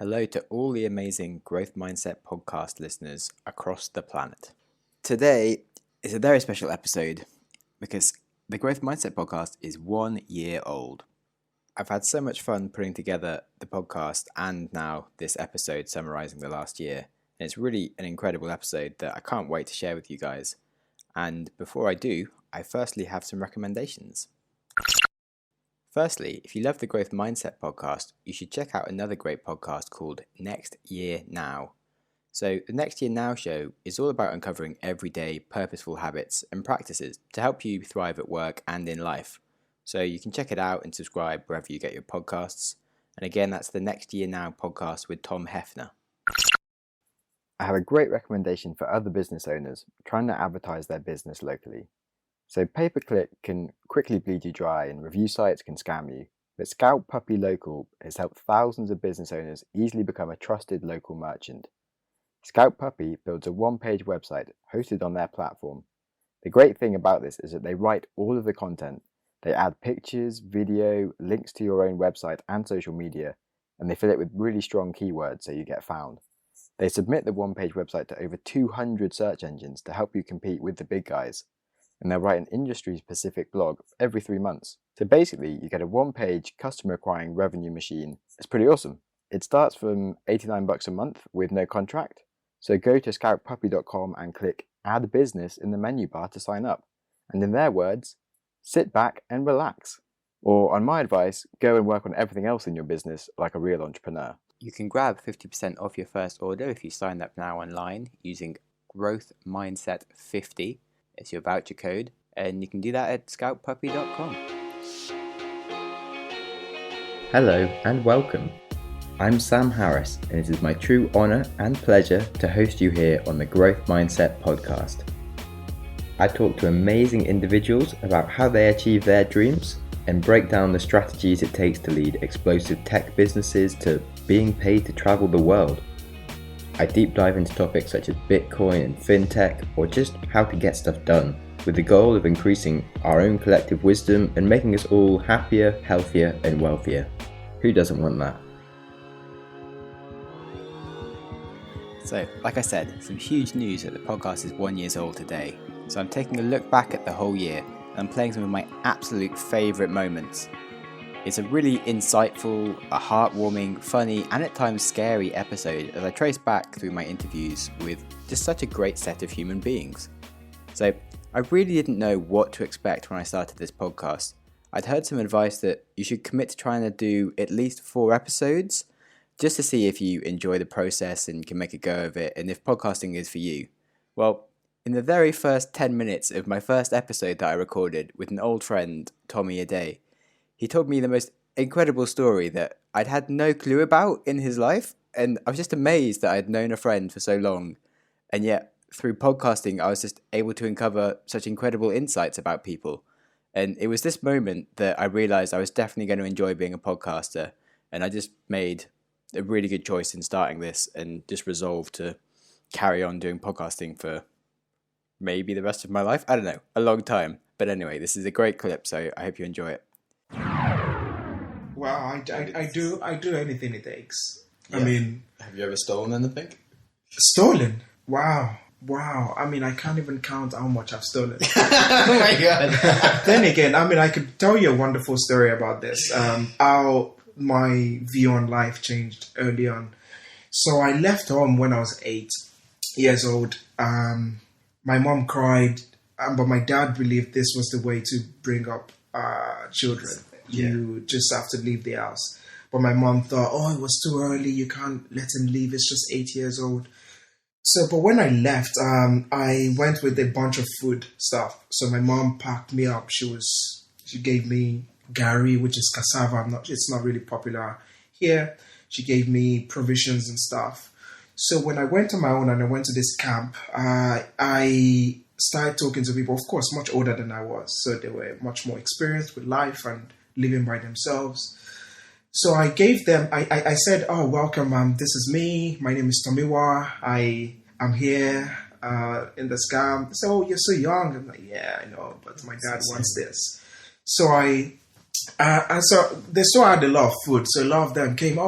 Hello to all the amazing Growth Mindset podcast listeners across the planet. Today is a very special episode because the Growth Mindset podcast is 1 year old. I've had so much fun putting together the podcast and now this episode summarizing the last year. And it's really an incredible episode that I can't wait to share with you guys. And before I do, I firstly have some recommendations. Firstly, if you love the Growth Mindset podcast, you should check out another great podcast called Next Year Now. So the Next Year Now show is all about uncovering everyday purposeful habits and practices to help you thrive at work and in life. So you can check it out and subscribe wherever you get your podcasts. And again, that's the Next Year Now podcast with Tom Hefner. I have a great recommendation for other business owners trying to advertise their business locally. So pay-per-click can quickly bleed you dry and review sites can scam you, but Scout Puppy Local has helped thousands of business owners easily become a trusted local merchant. Scout Puppy builds a one-page website hosted on their platform. The great thing about this is that they write all of the content. They add pictures, video, links to your own website and social media, and they fill it with really strong keywords so you get found. They submit the one-page website to over 200 search engines to help you compete with the big guys. And they'll write an industry-specific blog every 3 months. So basically, you get a one-page customer-acquiring revenue machine. It's pretty awesome. It starts from $89 a month with no contract. So go to scoutpuppy.com and click Add Business in the menu bar to sign up. And in their words, sit back and relax. Or on my advice, go and work on everything else in your business like a real entrepreneur. You can grab 50% off your first order if you sign up now online using Growth Mindset 50. It's your voucher code, and you can do that at scoutpuppy.com. Hello and welcome. I'm Sam Harris, and it is my true honour and pleasure to host you here on the Growth Mindset podcast. I talk to amazing individuals about how they achieve their dreams and break down the strategies it takes to lead explosive tech businesses to being paid to travel the world. I deep dive into topics such as Bitcoin and FinTech, or just how to get stuff done, with the goal of increasing our own collective wisdom and making us all happier, healthier, and wealthier. Who doesn't want that? So, like I said, some huge news that the podcast is 1 year old today. So I'm taking a look back at the whole year, and I'm playing some of my absolute favourite moments. It's a really insightful, a heartwarming, funny, and at times scary episode as I trace back through my interviews with just such a great set of human beings. So, I really didn't know what to expect when I started this podcast. I'd heard some advice that you should commit to trying to do at least 4 episodes, just to see if you enjoy the process and can make a go of it, and if podcasting is for you. Well, in the very first 10 minutes of my first episode that I recorded with an old friend, Tommy Aday, he told me the most incredible story that I'd had no clue about in his life, and I was just amazed that I'd known a friend for so long, and yet through podcasting I was just able to uncover such incredible insights about people. And it was this moment that I realised I was definitely going to enjoy being a podcaster, and I just made a really good choice in starting this and just resolved to carry on doing podcasting for maybe the rest of my life. I don't know, a long time. But anyway, this is a great clip, so I hope you enjoy it. Wow, I do anything it takes. Yeah. I mean, have you ever stolen anything? Stolen? Wow. I mean, I can't even count how much I've stolen. Oh my god. Then again, I mean, I could tell you a wonderful story about this. How my view on life changed early on. So I left home when I was 8 years old. My mom cried, but my dad believed this was the way to bring up children. You just have to leave the house. But my mom thought, it was too early. You can't let him leave. It's just 8 years old. So, but when I left, I went with a bunch of food stuff. So my mom packed me up. She gave me gari, which is cassava. It's not really popular here. She gave me provisions and stuff. So when I went on my own and I went to this camp, I started talking to people, of course, much older than I was. So they were much more experienced with life and living by themselves. So I gave them, I said, welcome, this is me. My name is Tomiwa. I'm here in this camp. They said, you're so young. I'm like, yeah, I know, but my dad wants this. So and so they still had a lot of food. So a lot of them came,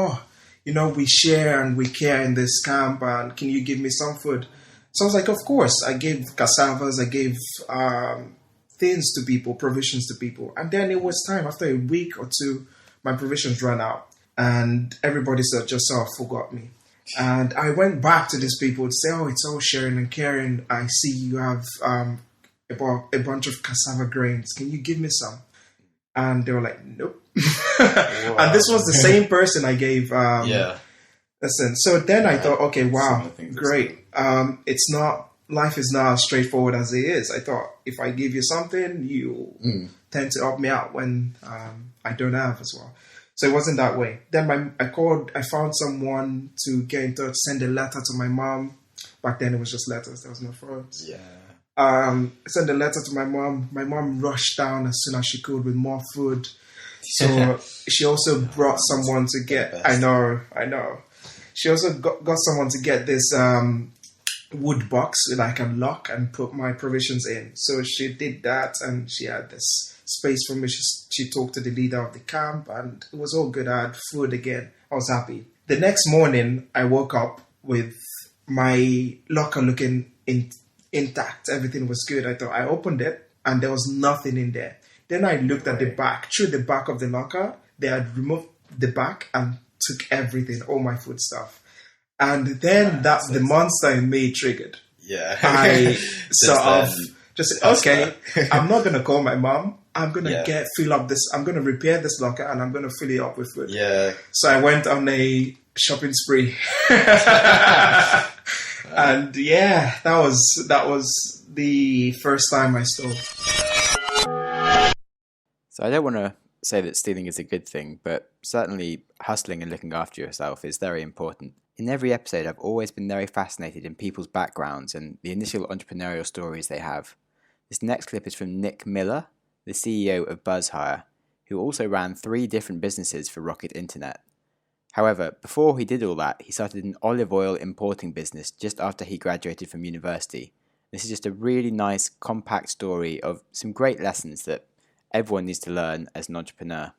we share and we care in this camp, and can you give me some food? So I was like, of course. I gave cassavas, I gave things to people, provisions to people. And then it was time, after a week or two, my provisions ran out. And everybody just sort of forgot me. And I went back to these people to say, oh, it's all sharing and caring. I see you have about a bunch of cassava grains. Can you give me some? And they were like, nope. And this was the same person I gave. Listen, so then I thought, okay, wow, great. Life is not as straightforward as it is. I thought, if I give you something, you tend to help me out when I don't have as well. So it wasn't that way. Then I found someone to get in touch, send a letter to my mom. Back then it was just letters, there was no phones. Send a letter to my mom. My mom rushed down as soon as she could with more food. So she also brought someone to get, I know. She also got someone to get this wood box that I can lock and put my provisions in. So she did that, and she had this space for me. She talked to the leader of the camp, and it was all good. I had food again. I was happy. The next morning, I woke up with my locker looking intact. Everything was good. I opened it, and there was nothing in there. Then I looked at the back. Through the back of the locker, they had removed the back and took everything, all my food stuff. And then the monster in me triggered. I sort of just said, okay, I'm not going to call my mom. I'm going to fill up this. I'm going to repair this locker, and I'm going to fill it up with food. So I went on a shopping spree. And that was the first time I stole. So I don't want to say that stealing is a good thing, but certainly hustling and looking after yourself is very important. In every episode, I've always been very fascinated in people's backgrounds and the initial entrepreneurial stories they have. This next clip is from Nick Miller, the CEO of BuzzHire, who also ran 3 different businesses for Rocket Internet. However, before he did all that, he started an olive oil importing business just after he graduated from university. This is just a really nice, compact story of some great lessons that everyone needs to learn as an entrepreneur.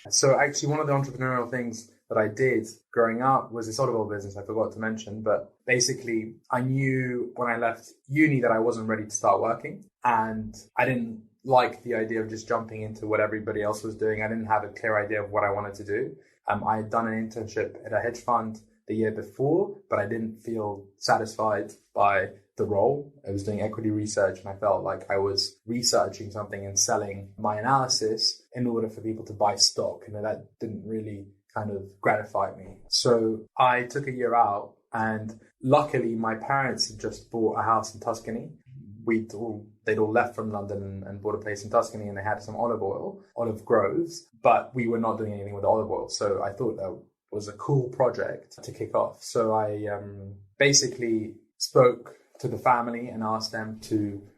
So actually, one of the entrepreneurial things that I did growing up was this olive oil business I forgot to mention. But basically, I knew when I left uni that I wasn't ready to start working. And I didn't like the idea of just jumping into what everybody else was doing. I didn't have a clear idea of what I wanted to do. I had done an internship at a hedge fund the year before, but I didn't feel satisfied by the role. I was doing equity research, and I felt like I was researching something and selling my analysis in order for people to buy stock. And that didn't really kind of gratify me. So I took a year out, and luckily my parents had just bought a house in Tuscany. They'd all left from London and bought a place in Tuscany, and they had some olive groves, but we were not doing anything with olive oil. So I thought that was a cool project to kick off. So I basically spoke to the family and asked them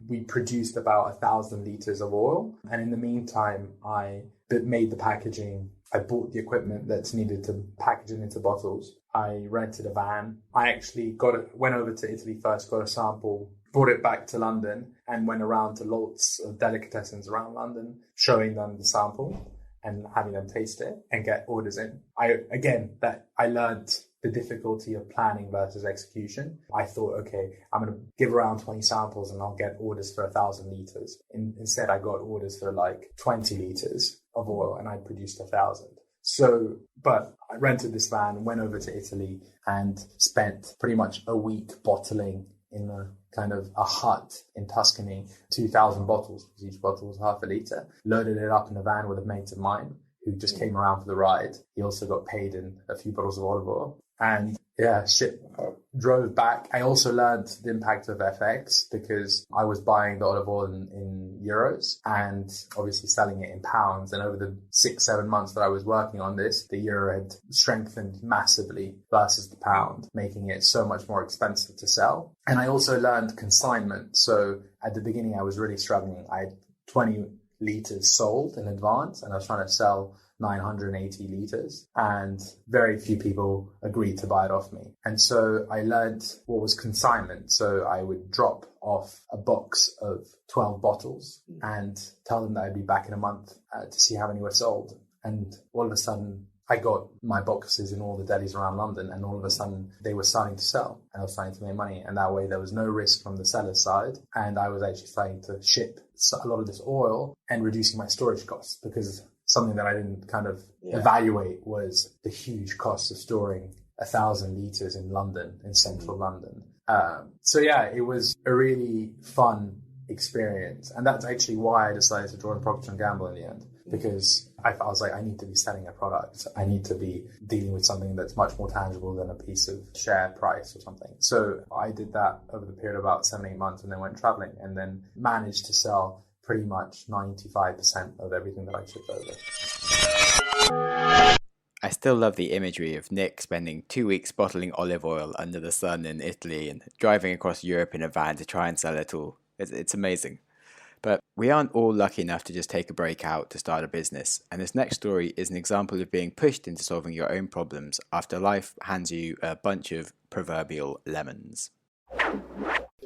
we produced about 1,000 liters of oil. And in the meantime, I made the packaging. I bought the equipment that's needed to package it into bottles. I rented a van. I actually went over to Italy first, got a sample, brought it back to London, and went around to lots of delicatessens around London, showing them the sample and having them taste it and get orders in. I learned the difficulty of planning versus execution. I thought, okay, I'm going to give around 20 samples and I'll get orders for 1,000 liters. Instead, I got orders for like 20 liters of oil, and I produced 1,000. So, but I rented this van, went over to Italy, and spent pretty much a week bottling in a kind of a hut in Tuscany, 2,000 bottles, because each bottle was half a liter. Loaded it up in a van with a mate of mine who just came around for the ride. He also got paid in a few bottles of olive oil. And drove back. I also learned the impact of FX because I was buying the olive oil in euros and obviously selling it in pounds. And over the 6-7 months that I was working on this, the euro had strengthened massively versus the pound, making it so much more expensive to sell. And I also learned consignment. So at the beginning, I was really struggling. I had 20 liters sold in advance, and I was trying to sell 980 liters, and very few people agreed to buy it off me. And so I learned what was consignment. So I would drop off a box of 12 bottles and tell them that I'd be back in a month to see how many were sold. And all of a sudden I got my boxes in all the delis around London, and all of a sudden they were starting to sell, and I was starting to make money. And that way there was no risk from the seller's side. And I was actually starting to ship a lot of this oil and reducing my storage costs, because something that I didn't kind of evaluate was the huge cost of storing 1,000 litres in London, in central London. So yeah, it was a really fun experience. And that's actually why I decided to join Procter & Gamble in the end, because I was like, I need to be selling a product. I need to be dealing with something that's much more tangible than a piece of share price or something. So I did that over the period of about 7-8 months, and then went traveling, and then managed to sell pretty much 95% of everything that I took over. I still love the imagery of Nick spending 2 weeks bottling olive oil under the sun in Italy and driving across Europe in a van to try and sell it all. It's amazing. But we aren't all lucky enough to just take a break out to start a business, and this next story is an example of being pushed into solving your own problems after life hands you a bunch of proverbial lemons.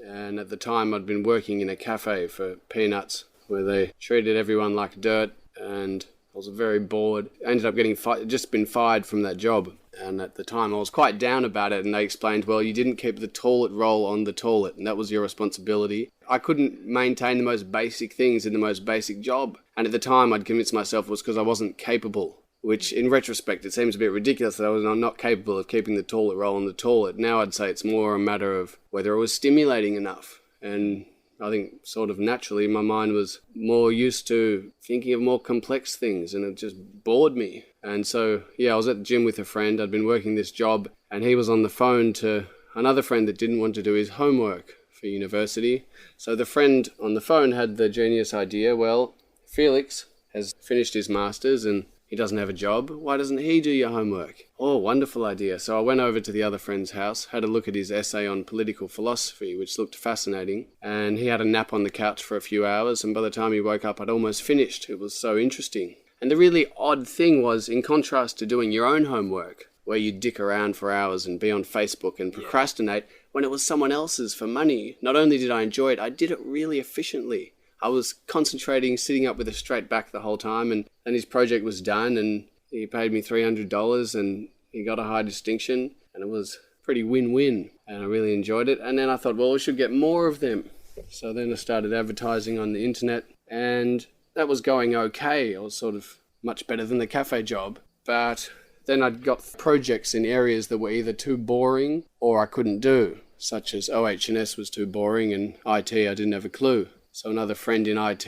And at the time I'd been working in a cafe for peanuts where they treated everyone like dirt, and I was very bored. I ended up getting just been fired from that job. And at the time I was quite down about it, and they explained, well, you didn't keep the toilet roll on the toilet, and that was your responsibility. I couldn't maintain the most basic things in the most basic job. And at the time I'd convinced myself it was because I wasn't capable, which in retrospect it seems a bit ridiculous that I was not capable of keeping the toilet roll on the toilet. Now I'd say it's more a matter of whether it was stimulating enough. And I think sort of naturally my mind was more used to thinking of more complex things, and it just bored me. And so, yeah, I was at the gym with a friend. I'd been working this job, and he was on the phone to another friend that didn't want to do his homework for university. So the friend on the phone had the genius idea, well, Felix has finished his master's and he doesn't have a job. Why doesn't he do your homework? Oh, wonderful idea. So I went over to the other friend's house, had a look at his essay on political philosophy, which looked fascinating. And he had a nap on the couch for a few hours. And by the time he woke up, I'd almost finished. It was so interesting. And the really odd thing was, in contrast to doing your own homework, where you dick around for hours and be on Facebook and procrastinate, when it was someone else's for money, not only did I enjoy it, I did it really efficiently. I was concentrating, sitting up with a straight back the whole time, and then his project was done, and he paid me $300, and he got a high distinction, and it was pretty win-win, and I really enjoyed it. And then I thought, well, we should get more of them. So then I started advertising on the internet, and that was going okay. I was sort of much better than the cafe job, but then I'd got projects in areas that were either too boring or I couldn't do, such as OH&S was too boring, and IT I didn't have a clue. So another friend in IT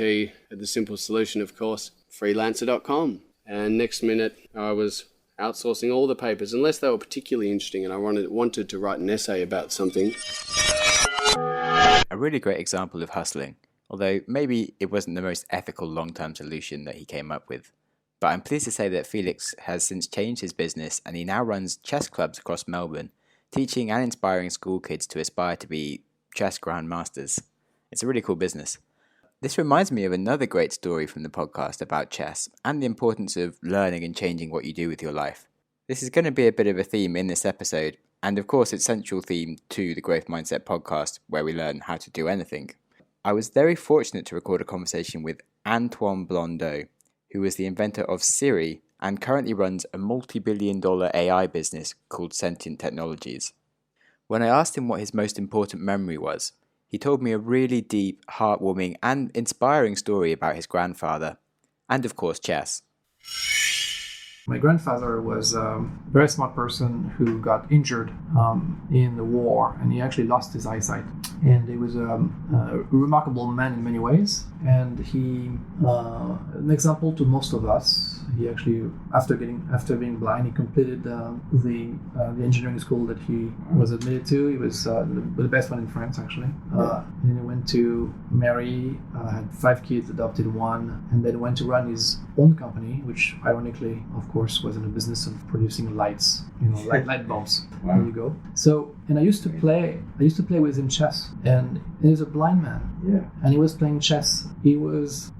had the simple solution, of course, freelancer.com. And next minute I was outsourcing all the papers, unless they were particularly interesting and I wanted to write an essay about something. A really great example of hustling, although maybe it wasn't the most ethical long-term solution that he came up with. But I'm pleased to say that Felix has since changed his business, and he now runs chess clubs across Melbourne, teaching and inspiring school kids to aspire to be chess grandmasters. It's a really cool business. This reminds me of another great story from the podcast about chess and the importance of learning and changing what you do with your life. This is going to be a bit of a theme in this episode, and of course it's central theme to the Growth Mindset podcast, where we learn how to do anything. I was very fortunate to record a conversation with Antoine Blondeau, who was the inventor of Siri and currently runs a multi-billion-dollar AI business called Sentient Technologies. When I asked him what his most important memory was, he told me a really deep, heartwarming and inspiring story about his grandfather, and of course chess. My grandfather was a very smart person who got injured in the war, and he actually lost his eyesight. And he was a remarkable man in many ways, and he an example to most of us. He actually, after being blind, he completed the engineering school that he was admitted to. He was the best one in France, actually. And he went to marry, had 5 kids, adopted 1, and then went to run his own company, which ironically, of course, was in the business of producing lights, light bulbs. Wow. There you go. So, and I used to play with him chess, and he was a blind man. Yeah. And he was playing chess. He was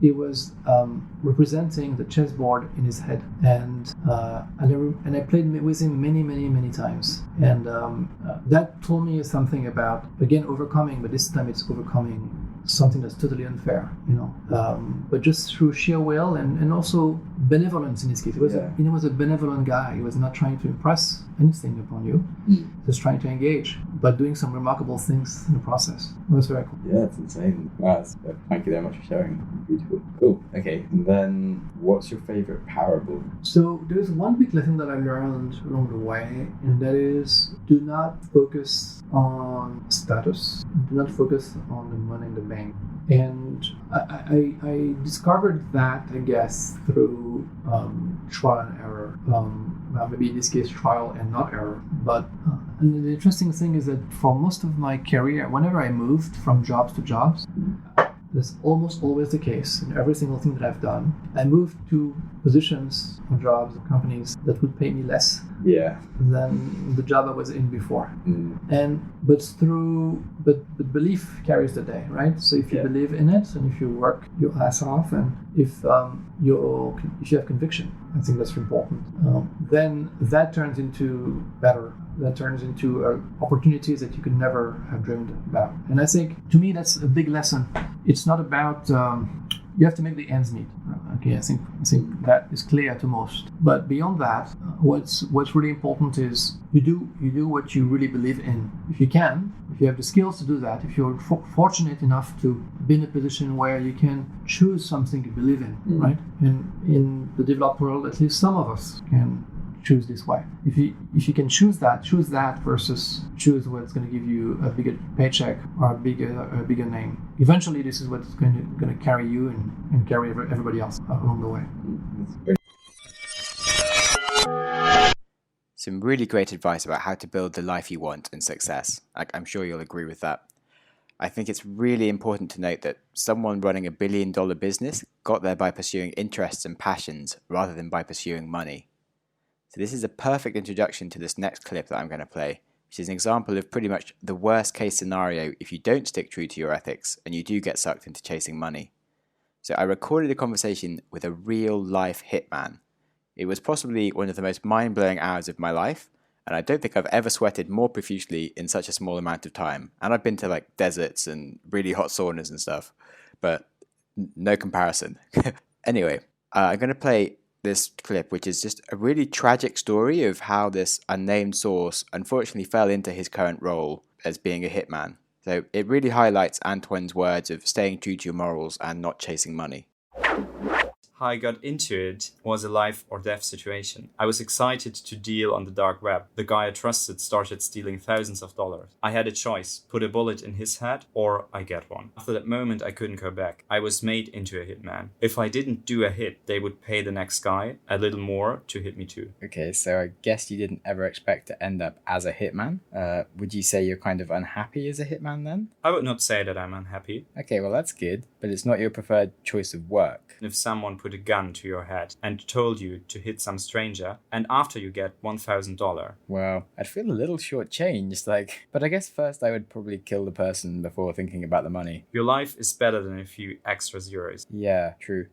representing the chessboard in his head, and I played with him many times, and that told me something about, again, overcoming, but this time it's overcoming something that's totally unfair, but just through sheer will and also benevolence in this case. He was a benevolent guy. He was not trying to impress anything upon you. Just trying to engage, but doing some remarkable things in the process. It was very cool. Yeah, it's insane. Wow, thank you very much for sharing. Beautiful. Cool. Okay, and then what's your favorite parable? So there's one big lesson that I learned along the way, and that is do not focus on status. Do not focus on the money in the bank. And I discovered that, I guess, through trial and error. Maybe in this case, trial and not error. But and the interesting thing is that for most of my career, whenever I moved from jobs to jobs, that's almost always the case in every single thing that I've done. I moved to positions or jobs or companies that would pay me less than the job I was in before. But belief carries the day, right? So if you believe in it and if you work your ass off and if you have conviction, I think that's important. Then that turns into better. That turns into opportunities that you could never have dreamed about. And I think, to me, that's a big lesson. It's not about you have to make the ends meet. Okay, I think that is clear to most. But beyond that, what's really important is you do what you really believe in. If you have the skills to do that, if you're fortunate enough to be in a position where you can choose something you believe in, right? And in the developed world, at least some of us can choose this way. If you can choose that versus choose what's going to give you a bigger paycheck or a bigger name. Eventually, this is what's going to carry you and carry everybody else along the way. Some really great advice about how to build the life you want and success. I'm sure you'll agree with that. I think it's really important to note that someone running $1 billion business got there by pursuing interests and passions rather than by pursuing money. So this is a perfect introduction to this next clip that I'm going to play, which is an example of pretty much the worst case scenario if you don't stick true to your ethics and you do get sucked into chasing money. So I recorded a conversation with a real life hitman. It was possibly one of the most mind-blowing hours of my life, and I don't think I've ever sweated more profusely in such a small amount of time. And I've been to like deserts and really hot saunas and stuff, but no comparison. Anyway, I'm going to play this clip, which is just a really tragic story of how this unnamed source unfortunately fell into his current role as being a hitman. So it really highlights Antoine's words of staying true to your morals and not chasing money. How I got into it was a life or death situation. I was excited to deal on the dark web. The guy I trusted started stealing thousands of dollars. I had a choice, put a bullet in his head or I get one. After that moment, I couldn't go back. I was made into a hitman. If I didn't do a hit, they would pay the next guy a little more to hit me too. Okay, so I guess you didn't ever expect to end up as a hitman. Would you say you're kind of unhappy as a hitman then? I would not say that I'm unhappy. Okay, well that's good, but it's not your preferred choice of work. If someone put a gun to your head and told you to hit some stranger, and after you get $1,000. Well, I'd feel a little shortchanged, but I guess first I would probably kill the person before thinking about the money. Your life is better than a few extra zeros. Yeah, true.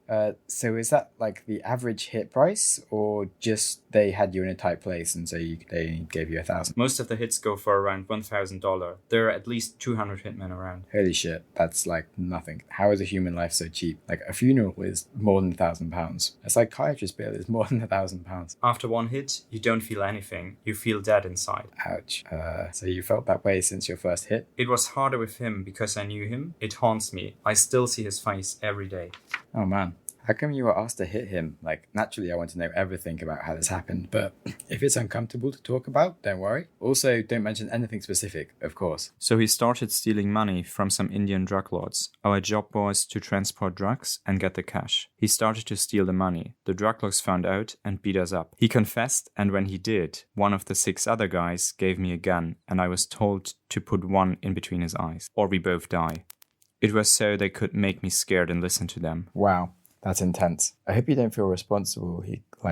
So is that like the average hit price, or just they had you in a tight place and so they gave you $1,000? Most of the hits go for around $1,000. There are at least 200 hitmen around. Holy shit, that's like nothing. How is a human life so cheap? Like a funeral is more than £1,000. A psychiatrist bill is more than £1,000. After one hit, you don't feel anything. You feel dead inside. Ouch. So you felt that way since your first hit? It was harder with him because I knew him. It haunts me. I still see his face every day. Oh man. How come you were asked to hit him? Naturally, I want to know everything about how this happened, but if it's uncomfortable to talk about, don't worry. Also, don't mention anything specific, of course. So he started stealing money from some Indian drug lords. Our job was to transport drugs and get the cash. He started to steal the money. The drug lords found out and beat us up. He confessed, and when he did, one of the 6 other guys gave me a gun, and I was told to put one in between his eyes, or we both die. It was so they could make me scared and listen to them. Wow. That's intense. I hope you don't feel responsible.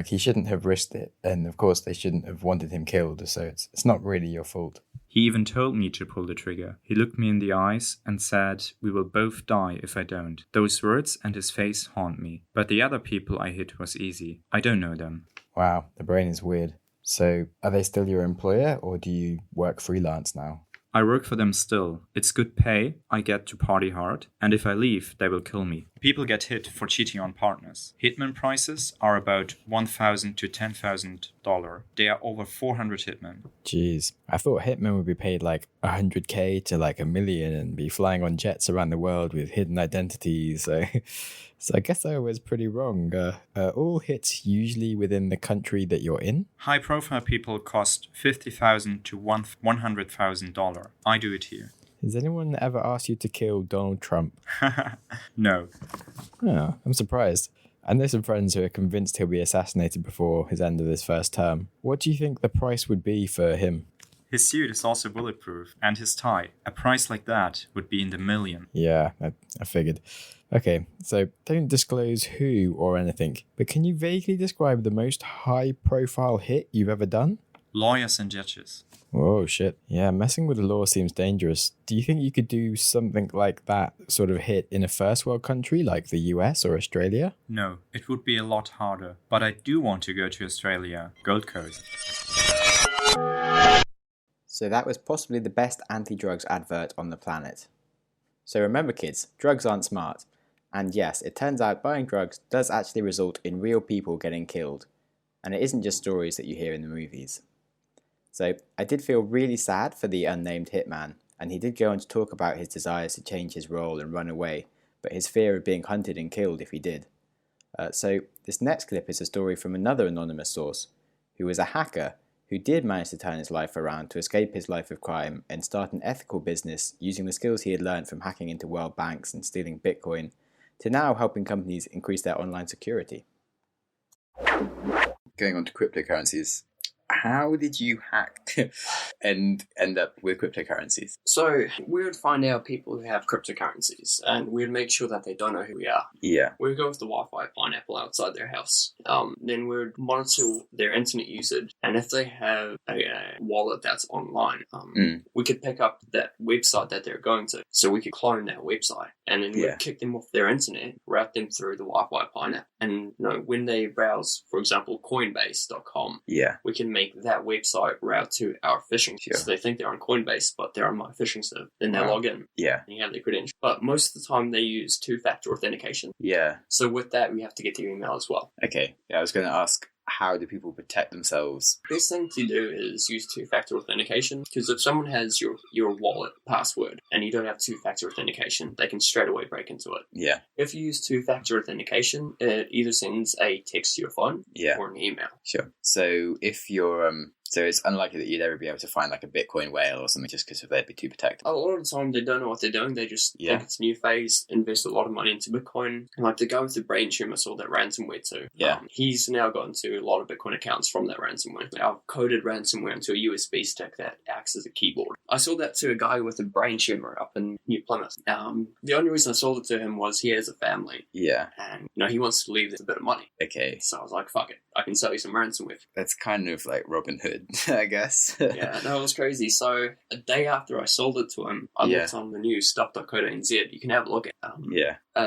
He shouldn't have risked it. And of course, they shouldn't have wanted him killed. So it's not really your fault. He even told me to pull the trigger. He looked me in the eyes and said, "We will both die if I don't." Those words and his face haunt me. But the other people I hit was easy. I don't know them. Wow, the brain is weird. So are they still your employer or do you work freelance now? I work for them still. It's good pay, I get to party hard, and if I leave, they will kill me. People get hit for cheating on partners. Hitman prices are about $1,000 to $10,000. There are over 400 hitmen. Jeez, I thought hitmen would be paid like 100k to like $1 million and be flying on jets around the world with hidden identities. So I guess I was pretty wrong. Are all hits usually within the country that you're in? High-profile people cost $50,000 to $100,000. I do it here. Has anyone ever asked you to kill Donald Trump? No. Oh, I'm surprised. I know some friends who are convinced he'll be assassinated before his end of his first term. What do you think the price would be for him? His suit is also bulletproof, and his tie. A price like that would be in the million. Yeah, I figured. Okay, so don't disclose who or anything, but can you vaguely describe the most high-profile hit you've ever done? Lawyers and judges. Oh, shit. Yeah, messing with the law seems dangerous. Do you think you could do something like that sort of hit in a first world country like the US or Australia? No, it would be a lot harder. But I do want to go to Australia, Gold Coast. So that was possibly the best anti-drugs advert on the planet. So remember kids, drugs aren't smart. And yes, it turns out buying drugs does actually result in real people getting killed. And it isn't just stories that you hear in the movies. So I did feel really sad for the unnamed hitman, and he did go on to talk about his desires to change his role and run away, but his fear of being hunted and killed if he did. So this next clip is a story from another anonymous source, who was a hacker who did manage to turn his life around to escape his life of crime and start an ethical business using the skills he had learned from hacking into world banks and stealing Bitcoin, to now helping companies increase their online security. Going on to cryptocurrencies, how did you hack and end up with cryptocurrencies? So we would find out people who have cryptocurrencies, and we'd make sure that they don't know who we are. Yeah. We'd go with the Wi-Fi pineapple outside their house. Then we'd monitor their internet usage, and if they have a wallet that's online, we could pick up that website that they're going to, so we could clone that website, and then we'd kick them off their internet, route them through the Wi-Fi pineapple, and when they browse, for example, Coinbase.com, we can make that website route to our phishing. So they think they're on Coinbase, but they're on my phishing server. Then they log in. And you have their credentials. But most of the time they use two-factor authentication. So with that, we have to get their email as well. Okay. Yeah, I was going to ask, how do people protect themselves? Best thing to do is use two-factor authentication, because if someone has your wallet password and you don't have two-factor authentication, they can straight away break into it. If you use two-factor authentication, it either sends a text to your phone or an email. So if you're so it's unlikely that you'd ever be able to find like a Bitcoin whale or something just because they'd be too protected. A lot of the time they don't know what they're doing. They just think it's a new phase, invest a lot of money into Bitcoin. And like the guy with the brain tumor saw that ransomware too. He's now gotten to a lot of Bitcoin accounts from that ransomware. I've coded ransomware into a USB stick that acts as a keyboard. I sold that to a guy with a brain tumor up in New Plymouth. The only reason I sold it to him was he has a family. And he wants to leave a bit of money. So I was like, fuck it, I can sell you some ransomware. That's kind of like Robin Hood, I guess. It was crazy. So a day after I sold it to him, I looked on the news, stuff.co.nz. You can have a look at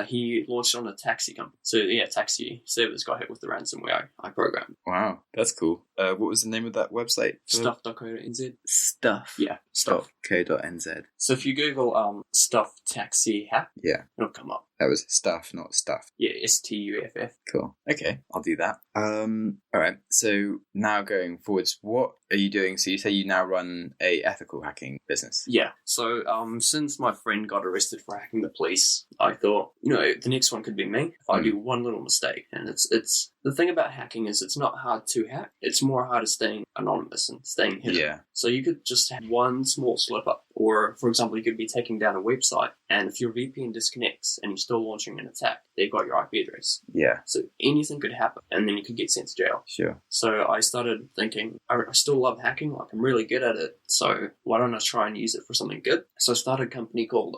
he launched on a taxi company. So taxi service got hit with the ransomware I programmed. Wow, that's cool. What was the name of that website? Stuff.co.nz. Stuff. Stuff. .co.nz. So if you Google stuff taxi hack, it'll come up. That was stuff, not stuff. STUFF. Cool. Okay, I'll do that. All right. So now going forwards, what are you doing? So you say you now run a ethical hacking business. So since my friend got arrested for hacking the police, I thought, the next one could be me if I do one little mistake. And it's the thing about hacking is it's not hard to hack. It's more hard to staying anonymous and staying hidden. So you could just have one small slip up. Or, for example, you could be taking down a website, and if your VPN disconnects and you're still launching an attack, they've got your IP address. So anything could happen, and then you could get sent to jail. So I started thinking, I still love hacking, like I'm really good at it, so why don't I try and use it for something good? So I started a company called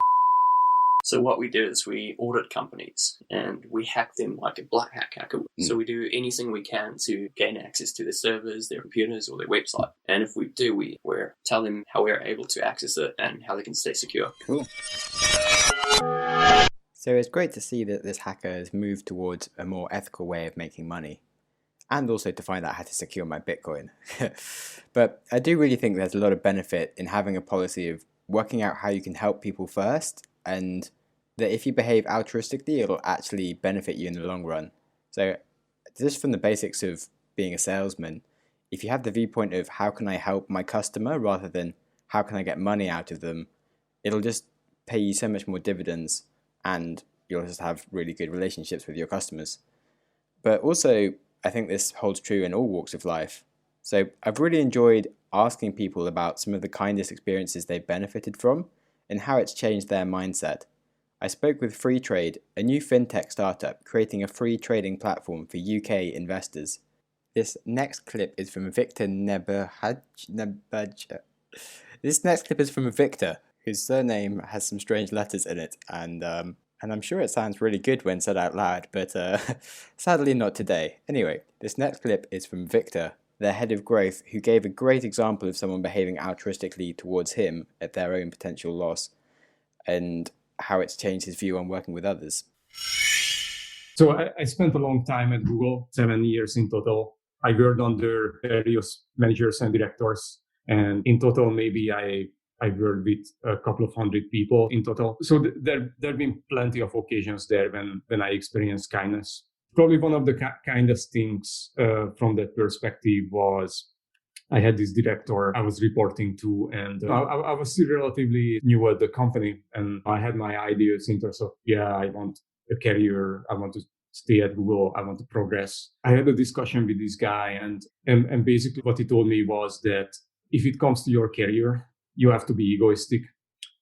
So what we do is we audit companies and we hack them like a black hat hacker. So we do anything we can to gain access to their servers, their computers, or their website. And if we do, we tell them how we're able to access it and how they can stay secure. Cool. So it's great to see that this hacker has moved towards a more ethical way of making money, and also to find out how to secure my Bitcoin. But I do really think there's a lot of benefit in having a policy of working out how you can help people first, and that if you behave altruistically, it'll actually benefit you in the long run. So just from the basics of being a salesman, if you have the viewpoint of how can I help my customer rather than how can I get money out of them, it'll just pay you so much more dividends, and you'll just have really good relationships with your customers. But also, I think this holds true in all walks of life. So I've really enjoyed asking people about some of the kindest experiences they've benefited from and how it's changed their mindset. I spoke with Free Trade, a new fintech startup creating a free trading platform for UK investors. This next clip is from Victor This next clip is from Victor, whose surname has some strange letters in it, and I'm sure it sounds really good when said out loud, but sadly not today. Anyway, this next clip is from Victor, their head of growth, who gave a great example of someone behaving altruistically towards him at their own potential loss, and how it's changed his view on working with others. So I spent a long time at Google, 7 years in total. I worked under various managers and directors, and in total, maybe I worked with a couple of hundred people in total. So there have been plenty of occasions there when I experienced kindness. Probably one of the kindest things from that perspective was I had this director I was reporting to, and I was still relatively new at the company, and I had my ideas in terms of, I want a career, I want to stay at Google, I want to progress. I had a discussion with this guy, and basically what he told me was that if it comes to your career, you have to be egoistic,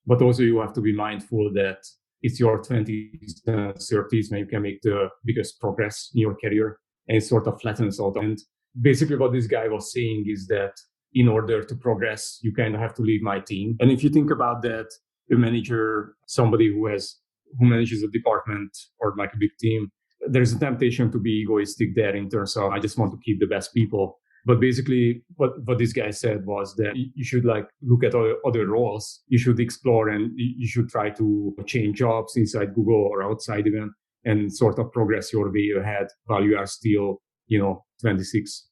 but also you have to be mindful that it's your 20s and 30s when you can make the biggest progress in your career, and it sort of flattens out. And basically what this guy was saying is that in order to progress, you kind of have to leave my team. And if you think about that, a manager, somebody who manages a department or like a big team, there's a temptation to be egoistic there in terms of, I just want to keep the best people. But basically what this guy said was that you should look at other roles. You should explore, and you should try to change jobs inside Google or outside even, and sort of progress your way ahead while you are still, 26.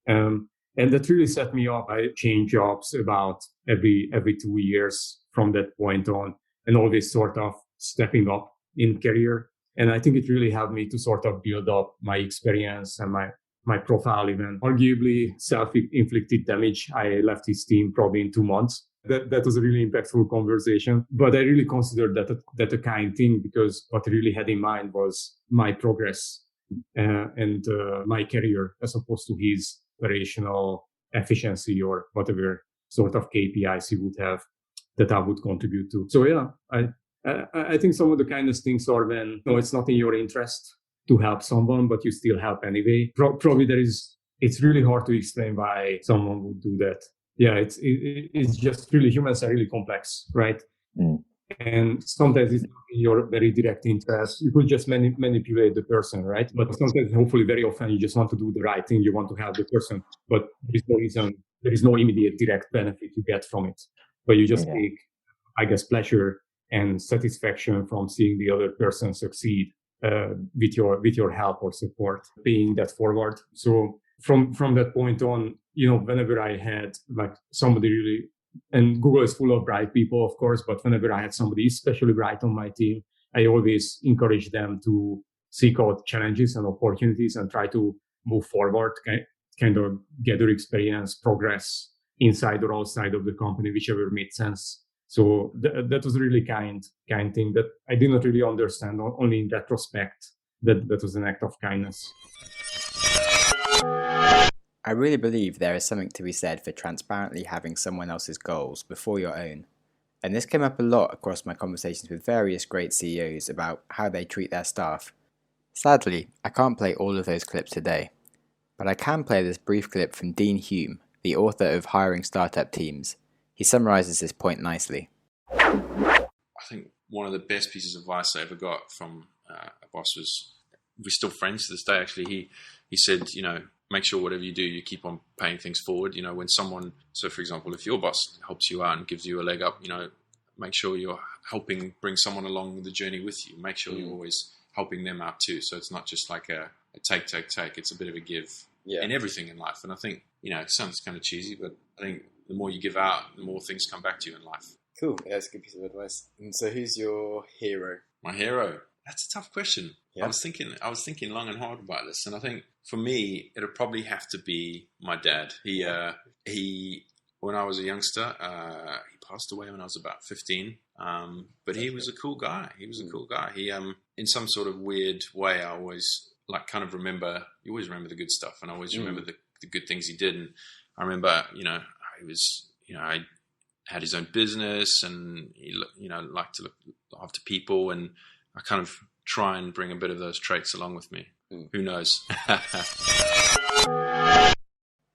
And that really set me up. I changed jobs about every 2 years from that point on, and always sort of stepping up in career. And I think it really helped me to sort of build up my experience and my profile even. Arguably self-inflicted damage. I left his team probably in 2 months. That was a really impactful conversation. But I really considered that a kind thing, because what I really had in mind was my progress and my career, as opposed to his operational efficiency or whatever sort of KPIs he would have that I would contribute to. So I think some of the kindest things are when it's not in your interest to help someone, but you still help anyway. Probably it's really hard to explain why someone would do that. Yeah, it's just really, humans are really complex, right? Mm. And sometimes it's not in your very direct interest. You could just manipulate the person, right? But sometimes, hopefully very often, you just want to do the right thing. You want to help the person, but there is no immediate direct benefit you get from it. But you just take, I guess, pleasure and satisfaction from seeing the other person succeed with your help or support, paying that forward. So from that point on, whenever I had somebody really, and Google is full of bright people, of course, but whenever I had somebody especially bright on my team, I always encourage them to seek out challenges and opportunities and try to move forward, kind of gather experience, progress inside or outside of the company, whichever made sense. So that was a really kind thing that I did not really understand, only in retrospect, that was an act of kindness. I really believe there is something to be said for transparently having someone else's goals before your own. And this came up a lot across my conversations with various great CEOs about how they treat their staff. Sadly, I can't play all of those clips today, but I can play this brief clip from Dean Hume, the author of Hiring Startup Teams. He summarizes this point nicely. I think one of the best pieces of advice I ever got from a boss was, we're still friends to this day actually, he said, make sure whatever you do, you keep on paying things forward. When someone, so for example, if your boss helps you out and gives you a leg up, make sure you're helping bring someone along the journey with you. Make sure you're always helping them out too. So it's not just like a take. It's a bit of a give in everything in life. And I think, it sounds kind of cheesy, but I think the more you give out, the more things come back to you in life. Cool. Yeah, that's a good piece of advice. And so, who's your hero? My hero. That's a tough question. Yeah. I was thinking long and hard about this, and I think for me it'll probably have to be my dad. He when I was a youngster, he passed away when I was about 15. But he was a cool guy. He in some sort of weird way, I always remember. You always remember the good stuff, and I always remember the good things he did. And I remember, I had his own business, and he, liked to look after people, and I kind of try and bring a bit of those traits along with me. Who knows?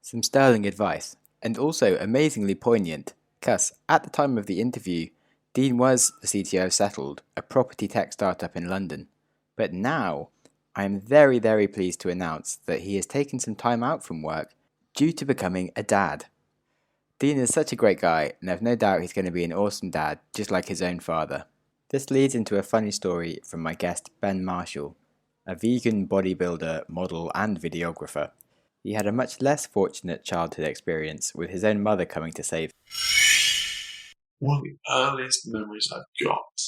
Some sterling advice, and also amazingly poignant, because at the time of the interview, Dean was the CTO of Settled, a property tech startup in London. But now, I am very, very pleased to announce that he has taken some time out from work due to becoming a dad. Dean is such a great guy, and I've no doubt he's going to be an awesome dad, just like his own father. This leads into a funny story from my guest Ben Marshall, a vegan bodybuilder, model and videographer. He had a much less fortunate childhood experience, with his own mother coming to save him. One of the earliest memories I've got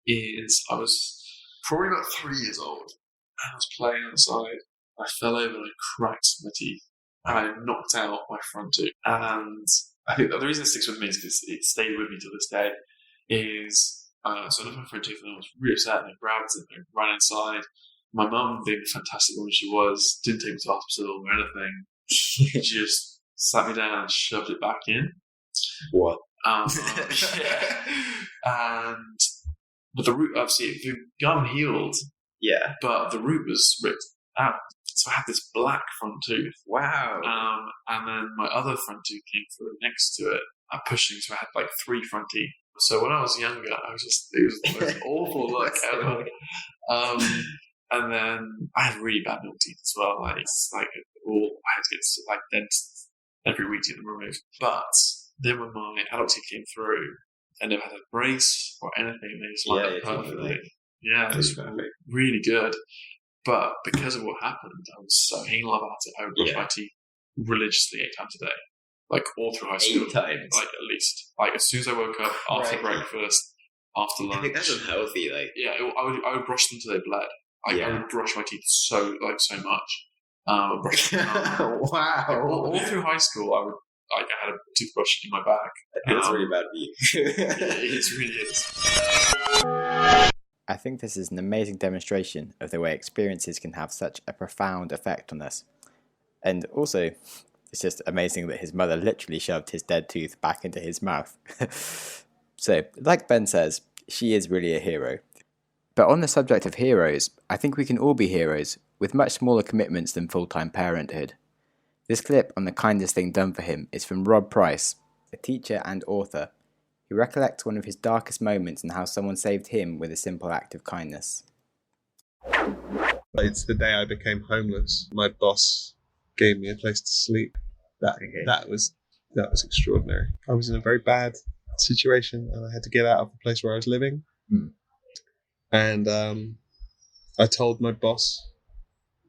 is I was probably about 3 years old, and I was playing outside. I fell over and I cracked my teeth, and I knocked out my front tooth. And I think the reason it sticks with me is because it stayed with me to this day. So I knocked my front tooth, and I was really upset, and I grabbed it and I ran inside. My mum, being the fantastic woman she was, didn't take me to hospital or anything. She just sat me down and shoved it back in. What? Yeah. But the root, obviously, the gum healed. Yeah. But the root was ripped out. So I had this black front tooth. Wow. And then my other front tooth came through next to it, pushing, so I had like 3 front teeth. So when I was younger, it was the most awful look ever. And then I had really bad milk teeth as well. I had to get dentists every week to get them removed. But then when my adult teeth came through, I never had a brace or anything. They just lined up perfectly. Yeah, it was really good. But because of what happened, I was so anal about it. I would brush my teeth religiously 8 times a day, like all through high school. 8 times, like at least. Like as soon as I woke up, after breakfast, after lunch. I think that's unhealthy. I would brush them till they bled. I would brush my teeth so much. Brush them wow. All through high school, I had a toothbrush in my bag. That's really bad for you. It really is. I think this is an amazing demonstration of the way experiences can have such a profound effect on us. And also, it's just amazing that his mother literally shoved his dead tooth back into his mouth. So, like Ben says, she is really a hero. But on the subject of heroes, I think we can all be heroes with much smaller commitments than full-time parenthood. This clip on the kindest thing done for him is from Rob Price, a teacher and author. He recollects one of his darkest moments and how someone saved him with a simple act of kindness. It's the day I became homeless. My boss gave me a place to sleep. That was extraordinary. I was in a very bad situation, and I had to get out of the place where I was living. And I told my boss,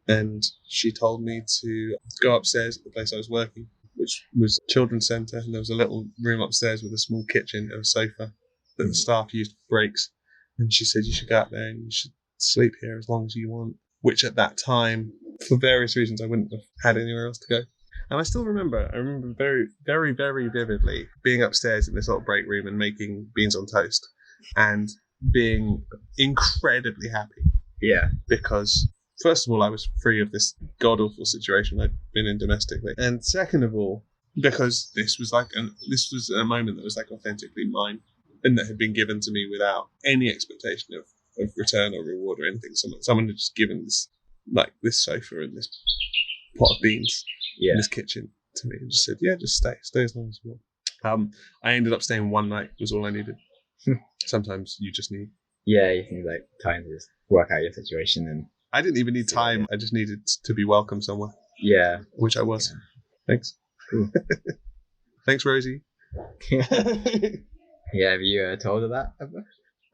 and she told me to go upstairs at the place I was working, which was a children's centre, and there was a little room upstairs with a small kitchen and a sofa that the staff used for breaks. And she said, you should go out there and you should sleep here as long as you want, which at that time, for various reasons, I wouldn't have had anywhere else to go. And I remember very, very, very vividly being upstairs in this little break room and making beans on toast and being incredibly happy. Yeah. Because first of all, I was free of this god-awful situation I'd been in domestically. And second of all, because this was a moment that was like authentically mine and that had been given to me without any expectation of return or reward or anything. Someone had just given this sofa and this pot of beans in this kitchen to me and just said, yeah, just stay as long as you want. I ended up staying one night was all I needed. Sometimes you just need... Yeah, you need time to just work out your situation. And I didn't even need time. I just needed to be welcome somewhere. Yeah. Which I was. Yeah. Thanks. Cool. Thanks, Rosie. Yeah, have you told her that ever?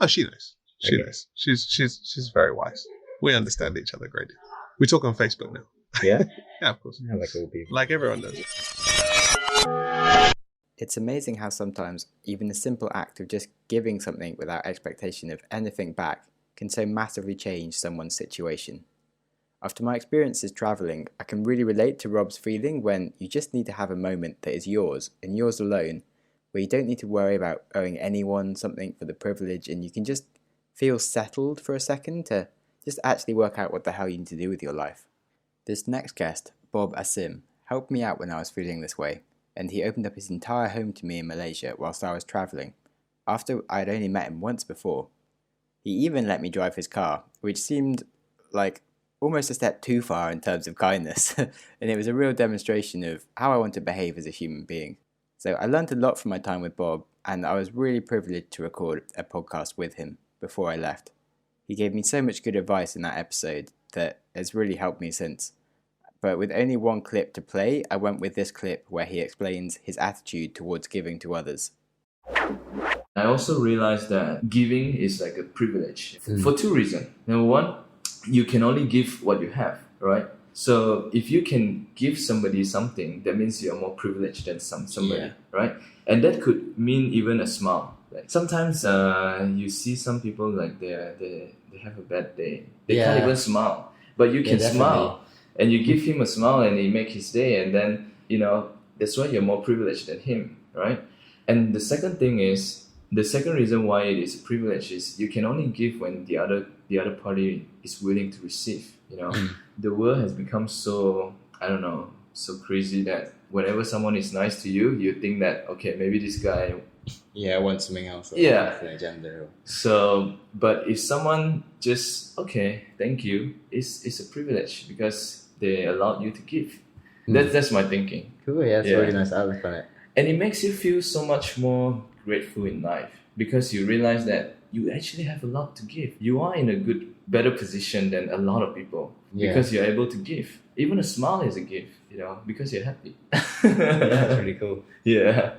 Oh, she knows. She knows. She's very wise. We understand each other great. We talk on Facebook now. Yeah? Yeah, of course. Yeah, like all people. Like everyone does. It's amazing how sometimes even the simple act of just giving something without expectation of anything back can so massively change someone's situation. After my experiences travelling, I can really relate to Rob's feeling when you just need to have a moment that is yours and yours alone, where you don't need to worry about owing anyone something for the privilege, and you can just feel settled for a second to just actually work out what the hell you need to do with your life. This next guest, Bob Asim, helped me out when I was feeling this way, and he opened up his entire home to me in Malaysia whilst I was travelling, after I had only met him once before. He even let me drive his car, which seemed like almost a step too far in terms of kindness, and it was a real demonstration of how I want to behave as a human being. So I learned a lot from my time with Bob, and I was really privileged to record a podcast with him before I left. He gave me so much good advice in that episode that has really helped me since. But with only one clip to play, I went with this clip where he explains his attitude towards giving to others. I also realized that giving is like a privilege for two reasons. Number one, you can only give what you have, right? So if you can give somebody something, that means you're more privileged than somebody, right? And that could mean even a smile. Like sometimes you see some people like they have a bad day. They can't even smile, but you can smile, and you give him a smile, and it make his day, and then that's why you're more privileged than him, right? And the second thing is, the second reason why it is a privilege is you can only give when the other party is willing to receive. The world has become so, so crazy that whenever someone is nice to you, you think that, okay, maybe this guy I want something else. An agenda. So, but if someone just, okay, thank you, it's a privilege because they allowed you to give. That's my thinking. Cool, yeah, that's a really nice outlook on it. And it makes you feel so much more grateful in life because you realize that you actually have a lot to give. You are in a better position than a lot of people because you're able to give. Even a smile is a gift, because you're happy. That's really cool. Yeah.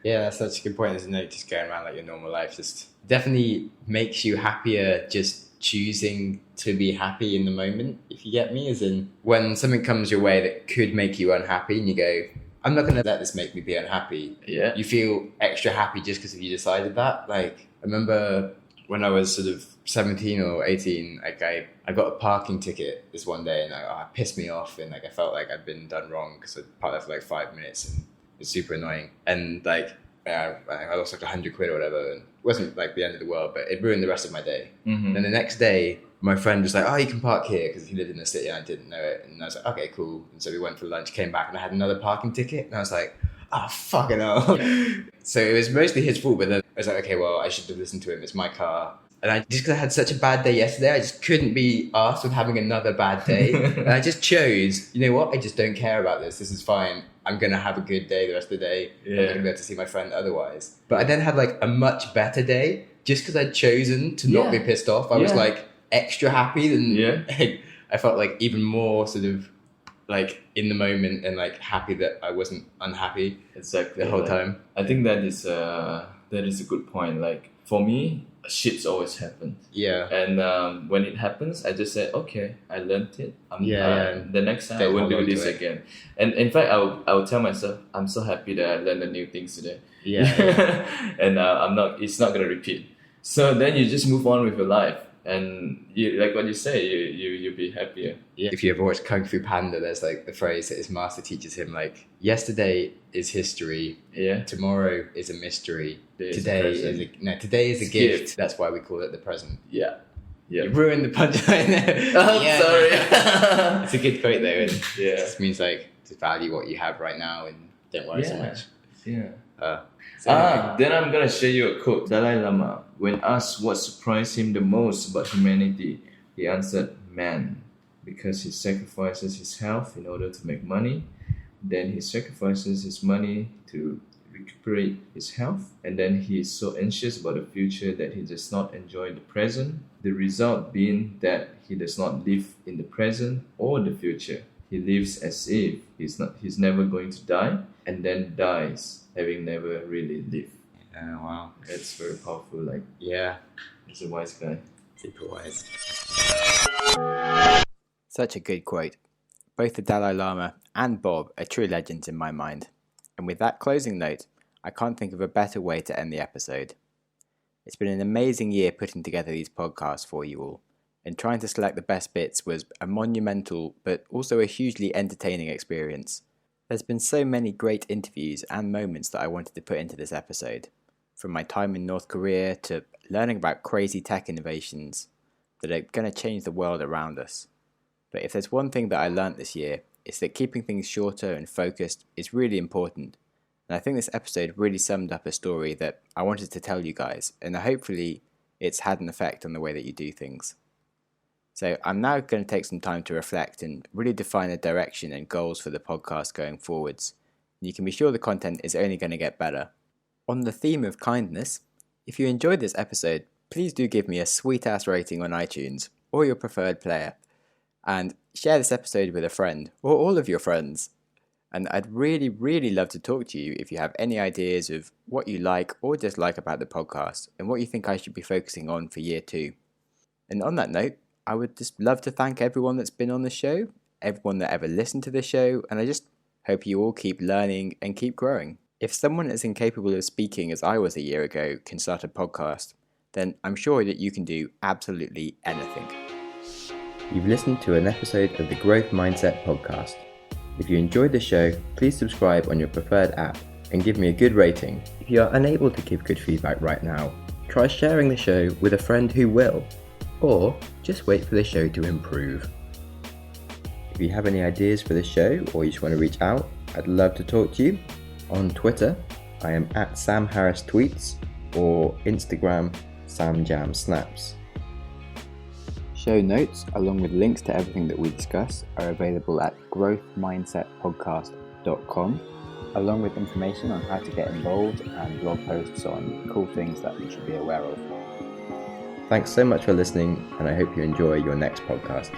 Yeah, that's such a good point, isn't it? Just going around like your normal life just definitely makes you happier just choosing to be happy in the moment, if you get me. As in, when something comes your way that could make you unhappy and you go, I'm not going to let this make me be unhappy. Yeah. You feel extra happy just because you decided that. Like, I remember when I was sort of 17 or 18, like I got a parking ticket this one day and it pissed me off, and like I felt like I'd been done wrong because I parked there for like 5 minutes and it's super annoying. And like I lost like 100 quid or whatever, and it wasn't like the end of the world, but it ruined the rest of my day. Mm-hmm. And the next day, my friend was like, oh, you can park here, because he lived in the city and I didn't know it. And I was like, okay, cool. And so we went for lunch, came back, and I had another parking ticket. And I was like, oh, fucking hell. So it was mostly his fault, but then I was like, okay, well, I should have listened to him. It's my car. And just because I had such a bad day yesterday, I just couldn't be asked with having another bad day. And I just chose, you know what? I just don't care about this. This is fine. I'm going to have a good day the rest of the day. I'm not going to be able to see my friend otherwise. But I then had like a much better day just because I'd chosen to not be pissed off. I was like extra happy than I felt like even more sort of like in the moment and like happy that I wasn't unhappy the whole time. I think that is a good point. Like for me, shit's always happened. Yeah. And when it happens, I just said, okay, I learned it. The next time I won't do this again. And in fact, I will tell myself, I'm so happy that I learned the new things today. And it's not going to repeat. So then you just move on with your life. And you, like what you say, you'll be happier. Yeah. If you ever watched Kung Fu Panda, there's like the phrase that his master teaches him, like, yesterday is history. Yeah. Tomorrow is a mystery. Today is a gift. That's why we call it the present. Yeah. You ruined the punchline there. Sorry. It's a good quote though. And it just means like to value what you have right now and don't worry so much. Yeah. Then I'm gonna share you a quote. Dalai Lama, when asked what surprised him the most about humanity, he answered, man, because he sacrifices his health in order to make money, then he sacrifices his money to recuperate his health, and then he is so anxious about the future that he does not enjoy the present, the result being that he does not live in the present or the future. He lives as if he's never going to die, and then dies having never really lived. Oh, wow. That's very powerful. Like, he's a wise guy. Super wise. Such a good quote. Both the Dalai Lama and Bob are true legends in my mind. And with that closing note, I can't think of a better way to end the episode. It's been an amazing year putting together these podcasts for you all, and trying to select the best bits was a monumental but also a hugely entertaining experience. There's been so many great interviews and moments that I wanted to put into this episode, from my time in North Korea to learning about crazy tech innovations that are going to change the world around us. But if there's one thing that I learnt this year, it's that keeping things shorter and focused is really important. And I think this episode really summed up a story that I wanted to tell you guys, and hopefully it's had an effect on the way that you do things. So I'm now going to take some time to reflect and really define a direction and goals for the podcast going forwards. And you can be sure the content is only going to get better. On the theme of kindness, if you enjoyed this episode, please do give me a sweet-ass rating on iTunes or your preferred player. And share this episode with a friend or all of your friends. And I'd really, really love to talk to you if you have any ideas of what you like or dislike about the podcast and what you think I should be focusing on for year 2. And on that note, I would just love to thank everyone that's been on the show, everyone that ever listened to the show, and I just hope you all keep learning and keep growing. If someone as incapable of speaking as I was a year ago can start a podcast, then I'm sure that you can do absolutely anything. You've listened to an episode of the Growth Mindset podcast. If you enjoyed the show, please subscribe on your preferred app and give me a good rating. If you are unable to give good feedback right now, try sharing the show with a friend who will, or just wait for the show to improve. If you have any ideas for the show or you just want to reach out, I'd love to talk to you. On Twitter, I am at Sam Harris Tweets, or Instagram, SamJamSnaps. Show notes, along with links to everything that we discuss, are available at growthmindsetpodcast.com, along with information on how to get involved and blog posts on cool things that you should be aware of. Thanks so much for listening, and I hope you enjoy your next podcast.